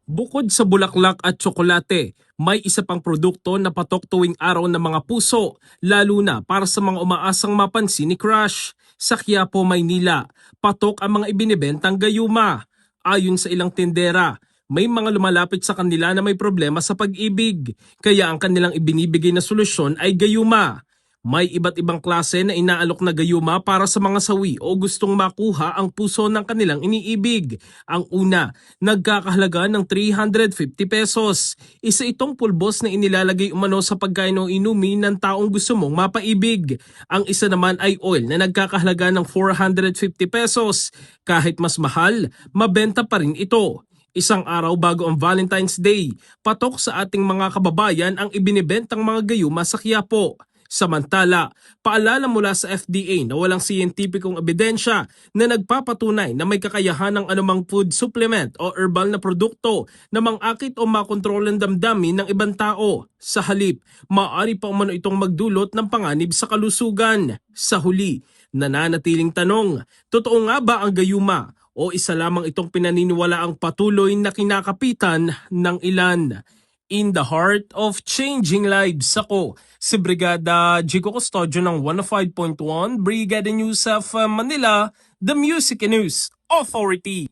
Bukod sa bulaklak at tsokolate, may isa pang produkto na patok tuwing araw ng mga puso, lalo na para sa mga umaasang mapansin ni crush. Sa Quiapo, Maynila, patok ang mga ibinibentang gayuma. Ayon sa ilang tindera, may mga lumalapit sa kanila na may problema sa pag-ibig, kaya ang kanilang ibinibigay na solusyon ay gayuma. May iba't ibang klase na inaalok na gayuma para sa mga sawi o gustong makuha ang puso ng kanilang iniibig. Ang una, nagkakahalaga ng 350 pesos. Isa itong pulbos na inilalagay umano sa pagkain o inumin ng taong gusto mong mapaibig. Ang isa naman ay oil na nagkakahalaga ng 450 pesos. Kahit mas mahal, mabenta pa rin ito. Isang araw bago ang Valentine's Day, patok sa ating mga kababayan ang ibinibentang mga gayuma sa Quiapo. Samantala, paalala mula sa FDA na walang siyentipikong ebidensya na nagpapatunay na may kakayahan ng anumang food supplement o herbal na produkto na mangakit o makontrol ang damdamin ng ibang tao. Sa halip, maaari pa umano itong magdulot ng panganib sa kalusugan. Sa huli, nananatiling tanong, totoo nga ba ang gayuma o isa lamang itong pinaniniwalaang patuloy na kinakapitan ng ilan? In the heart of changing lives, ako si Brigada Jico Custodio ng 105.1 Brigada News of Manila, the Music and News Authority.